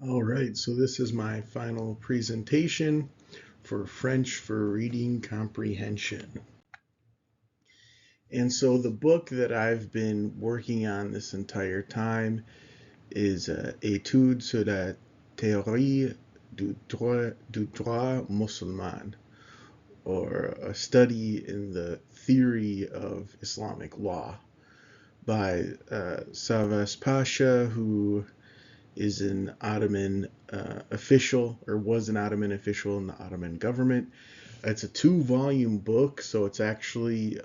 All right, so this is my final presentation for French for Reading Comprehension. And so the book that I've been working on this entire time is Études sur la théorie du droit musulman, or a study in the theory of Islamic law by Savas Pasha, who is an Ottoman official, or was an Ottoman official in the Ottoman government. It's a two-volume book, so it's actually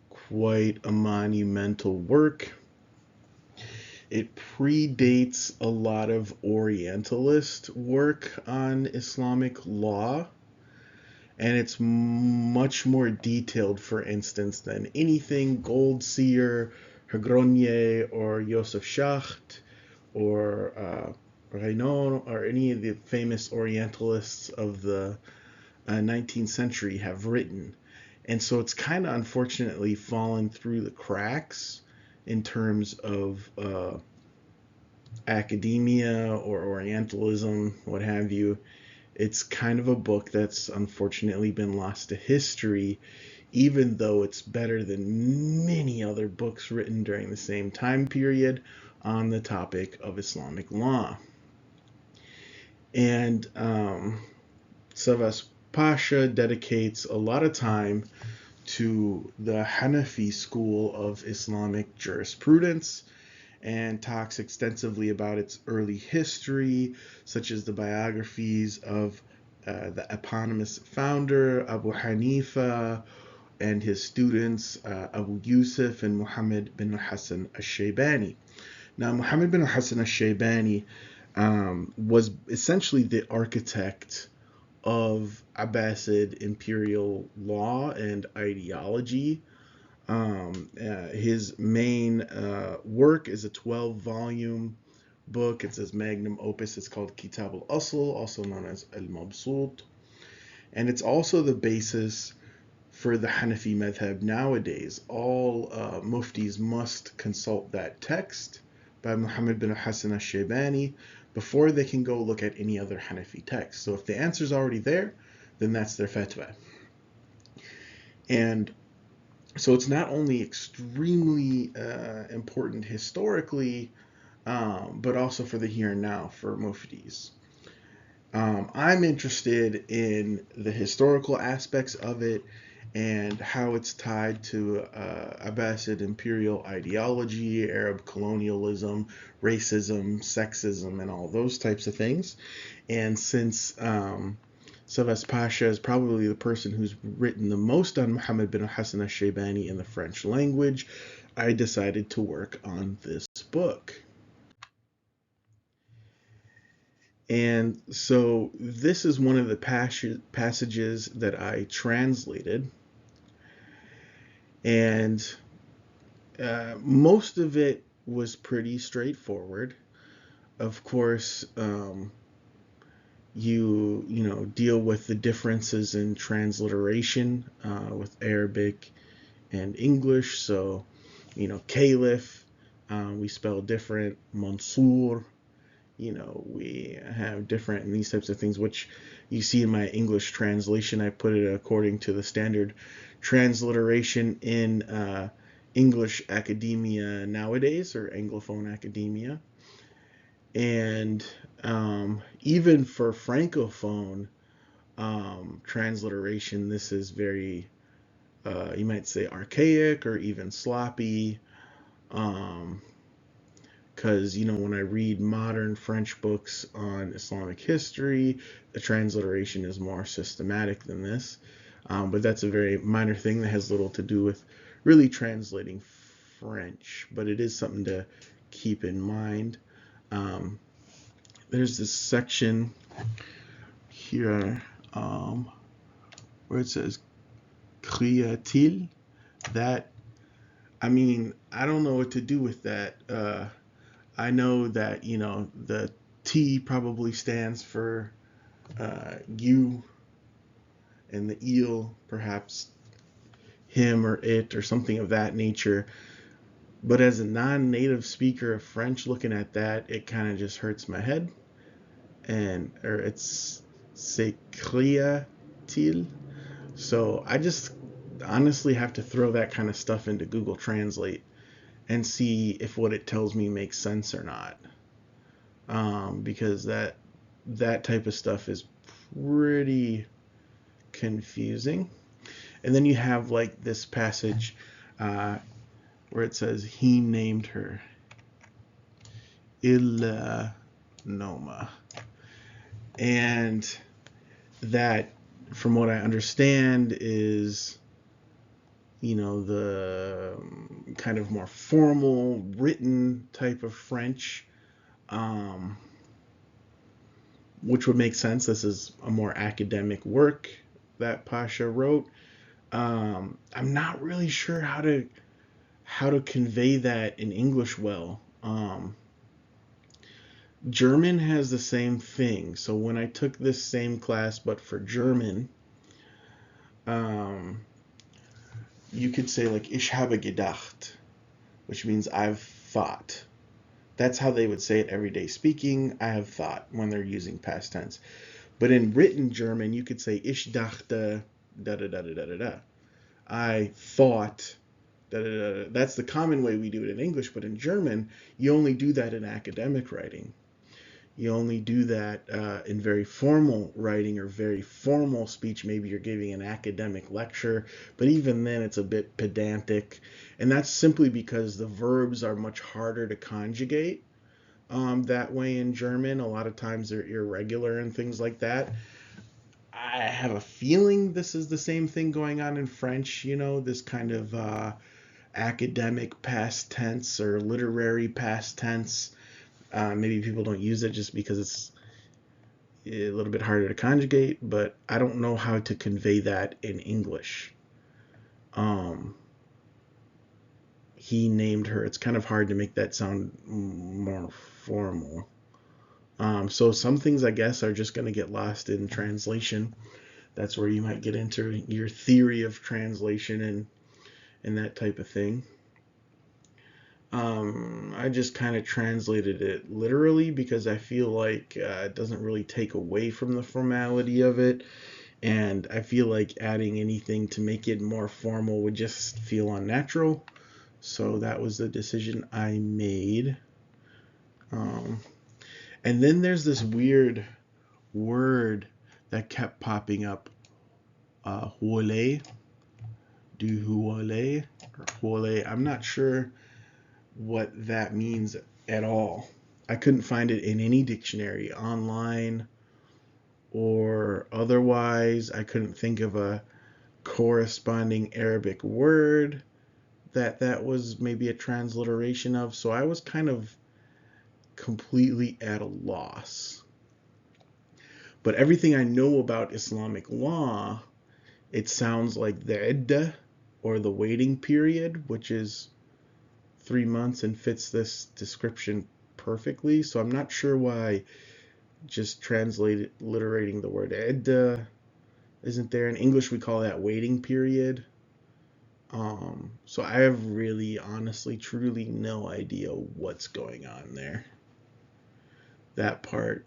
quite a monumental work. It predates a lot of Orientalist work on Islamic law, and it's much more detailed, for instance, than anything Goldseer, Hagronje, or Yosef Schacht, or Renan, or any of the famous Orientalists of the 19th century have written. And so it's kind of unfortunately fallen through the cracks in terms of academia or Orientalism, what have you. It's kind of a book that's unfortunately been lost to history, even though it's better than many other books written during the same time period on the topic of Islamic law. And Savas Pasha dedicates a lot of time to the Hanafi school of Islamic jurisprudence and talks extensively about its early history, such as the biographies of the eponymous founder, Abu Hanifa, and his students, Abu Yusuf and Muhammad bin Hassan al-Shaybani. Now, Muhammad bin Hassan al-Shaybani was essentially the architect of Abbasid imperial law and ideology. His main work is a 12-volume book. It's his magnum opus. It's called Kitab al-Asl, also known as al-Mabsut. And it's also the basis for the Hanafi madhab nowadays. All muftis must consult that text by Muhammad bin Hassan al-Shaybani before they can go look at any other Hanafi text. So if the answer is already there, then that's their fatwa. And so it's not only extremely important historically, but also for the here and now for muftis. I'm interested in the historical aspects of it and how it's tied to Abbasid imperial ideology, Arab colonialism, racism, sexism, and all those types of things. And since Savas Pasha is probably the person who's written the most on Muhammad bin Hassan al-Shaybani in the French language, I decided to work on this book. And so this is one of the passages that I translated. And most of it was pretty straightforward. Of course, you deal with the differences in transliteration with Arabic and English. So, caliph, we spell different. Mansour, we have different and these types of things, which you see in my English translation. I put it according to the standard transliteration in English academia nowadays, or Anglophone academia. And even for Francophone transliteration, this is very, you might say, archaic or even sloppy. Um, because when I read modern French books on Islamic history, the transliteration is more systematic than this. But that's a very minor thing that has little to do with really translating French, but it is something to keep in mind. Um, there's this section here where it says "Cria-t-il?" That, I mean, I don't know what to do with that. I know that the T probably stands for you, and the eel perhaps him or it or something of that nature. But as a non-native speaker of French, looking at that, it kind of just hurts my head. And or it's s'écria-t-il. So I just honestly have to throw that kind of stuff into Google Translate and see if what it tells me makes sense or not. Because that type of stuff is pretty confusing. And then you have like this passage uh, where it says he named her Il Noma, and that, from what I understand, is the kind of more formal written type of French, um, which would make sense. This is a more academic work that Pasha wrote. I'm not really sure how to convey that in English well. German has the same thing. So when I took this same class but for German, um, you could say like ich habe gedacht, which means I've thought. That's how they would say it everyday speaking. I have thought when they're using past tense. But in written German, you could say ich dachte da da da da da da da. I thought da da da. That's the common way we do it in English, but in German, you only do that in academic writing. You only do that in very formal writing or very formal speech. Maybe you're giving an academic lecture, but even then it's a bit pedantic. And that's simply because the verbs are much harder to conjugate that way in German. A lot of times they're irregular and things like that. I have a feeling this is the same thing going on in French, this kind of academic past tense or literary past tense. Maybe people don't use it just because it's a little bit harder to conjugate, but I don't know how to convey that in English. Um, he named her. It's kind of hard to make that sound more formal. So some things I guess are just going to get lost in translation. That's where you might get into your theory of translation and that type of thing. I just kind of translated it literally because I feel like it doesn't really take away from the formality of it, and I feel like adding anything to make it more formal would just feel unnatural. So that was the decision I made. Um, and then there's this weird word that kept popping up, huole, du huole, or huole. I'm not sure what that means at all. I couldn't find it in any dictionary online or otherwise. I couldn't think of a corresponding Arabic word that was maybe a transliteration of. So I was kind of completely at a loss. But everything I know about Islamic law, it sounds like the iddah, or the waiting period, which is 3 months and fits this description perfectly. So I'm not sure why just transliterating the word iddah isn't there. In English, we call that waiting period. So I have really, honestly, truly no idea what's going on there. That part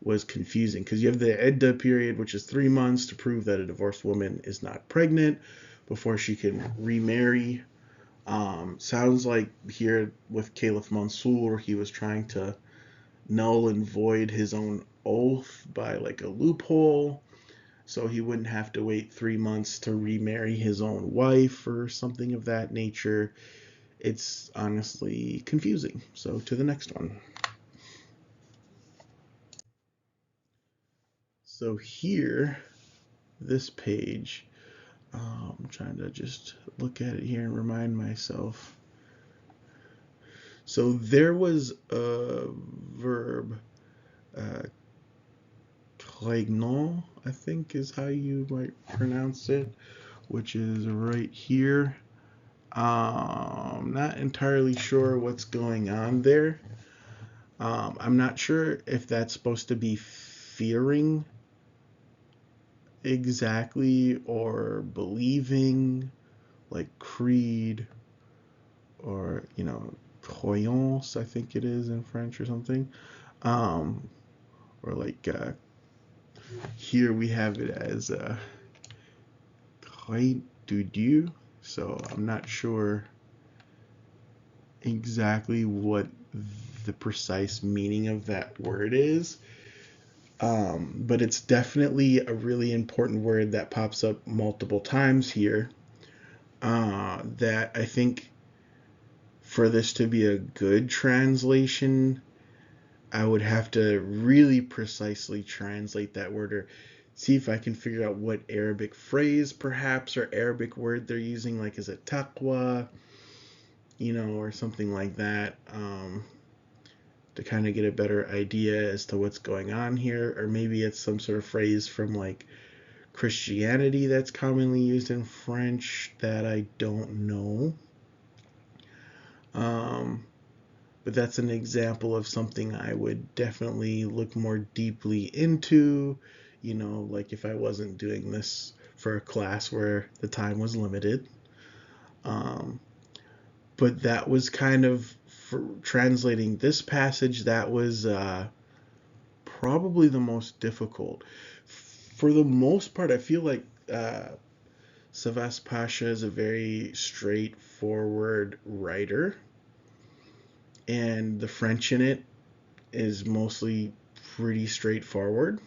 was confusing because you have the iddah period, which is 3 months to prove that a divorced woman is not pregnant before she can remarry. Sounds like here with Caliph Mansour, he was trying to null and void his own oath by like a loophole, so he wouldn't have to wait 3 months to remarry his own wife or something of that nature. It's honestly confusing. So to the next one. So here, this page, I'm trying to just look at it here and remind myself. So there was a verb, uh, Clegnon, I think is how you might pronounce it, which is right here. Not entirely sure what's going on there. I'm not sure if that's supposed to be fearing exactly or believing, like creed, or croyance, I think it is in French or something. Um, or like here we have it as croix de Dieu. So I'm not sure exactly what the precise meaning of that word is. But it's definitely a really important word that pops up multiple times here. That I think for this to be a good translation, I would have to really precisely translate that word or see if I can figure out what Arabic phrase perhaps or Arabic word they're using, like is it taqwa, or something like that, to kind of get a better idea as to what's going on here. Or maybe it's some sort of phrase from like Christianity that's commonly used in French that I don't know. Um, but that's an example of something I would definitely look more deeply into, like if I wasn't doing this for a class where the time was limited. Um, but that was kind of, for translating this passage, that was probably the most difficult. For the most part, I feel like Savas Pasha is a very straightforward writer, and the French in it is mostly pretty straightforward.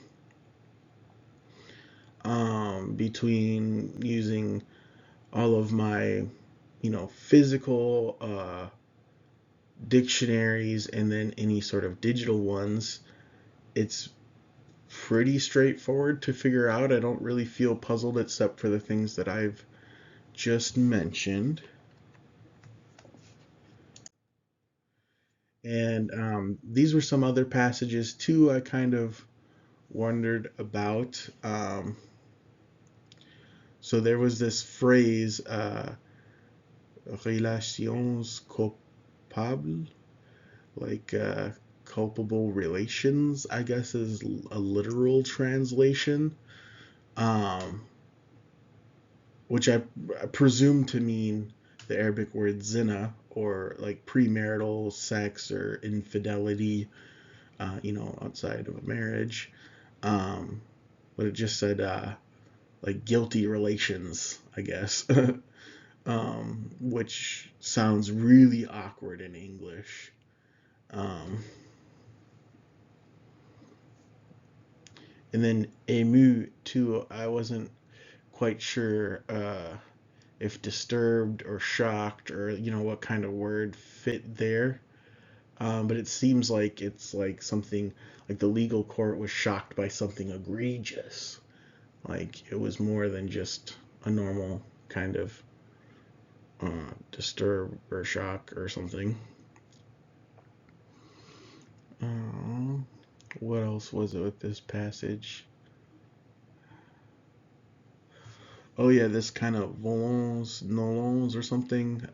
Between using all of my, physical dictionaries and then any sort of digital ones, it's pretty straightforward to figure out. I don't really feel puzzled except for the things that I've just mentioned. And these were some other passages too I kind of wondered about. So there was this phrase, relations culpables, like culpable relations, I guess is a literal translation, um, which I presume to mean the Arabic word zina, or like premarital sex or infidelity, outside of a marriage. Um, but it just said like guilty relations, I guess, which sounds really awkward in English. Um, and then ému too, I wasn't quite sure if disturbed or shocked or what kind of word fit there. But it seems like it's like something like the legal court was shocked by something egregious. Like it was more than just a normal kind of disturb or shock or something. Um, what else was it with this passage? Oh yeah, this kind of volons, nolons or something.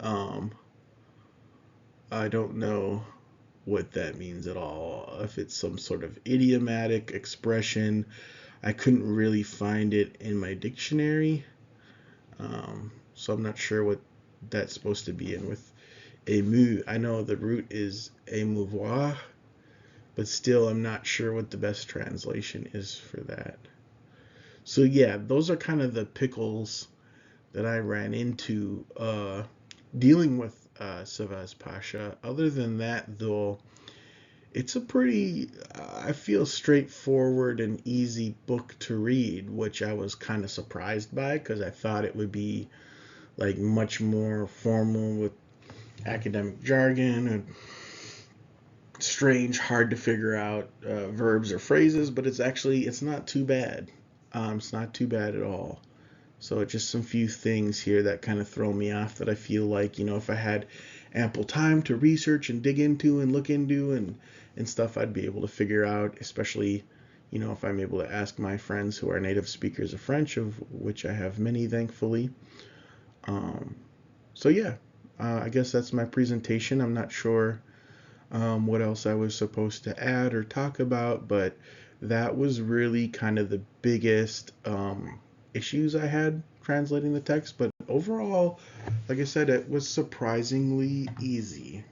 I don't know what that means at all. If it's some sort of idiomatic expression, I couldn't really find it in my dictionary. So I'm not sure what that's supposed to be in with ému. I know the root is émouvoir, but still I'm not sure what the best translation is for that. So yeah, those are kind of the pickles that I ran into dealing with Savaz Pasha. Other than that, though, it's a pretty, I feel, straightforward and easy book to read, which I was kind of surprised by because I thought it would be like much more formal with academic jargon and strange, hard to figure out verbs or phrases, but it's not too bad. It's not too bad at all. So it's just some few things here that kind of throw me off that I feel like, if I had ample time to research and dig into and look into and stuff, I'd be able to figure out, especially, if I'm able to ask my friends who are native speakers of French, of which I have many, thankfully. Um, so yeah, I guess that's my presentation. I'm not sure what else I was supposed to add or talk about, but that was really kind of the biggest issues I had translating the text. But overall, like I said, it was surprisingly easy.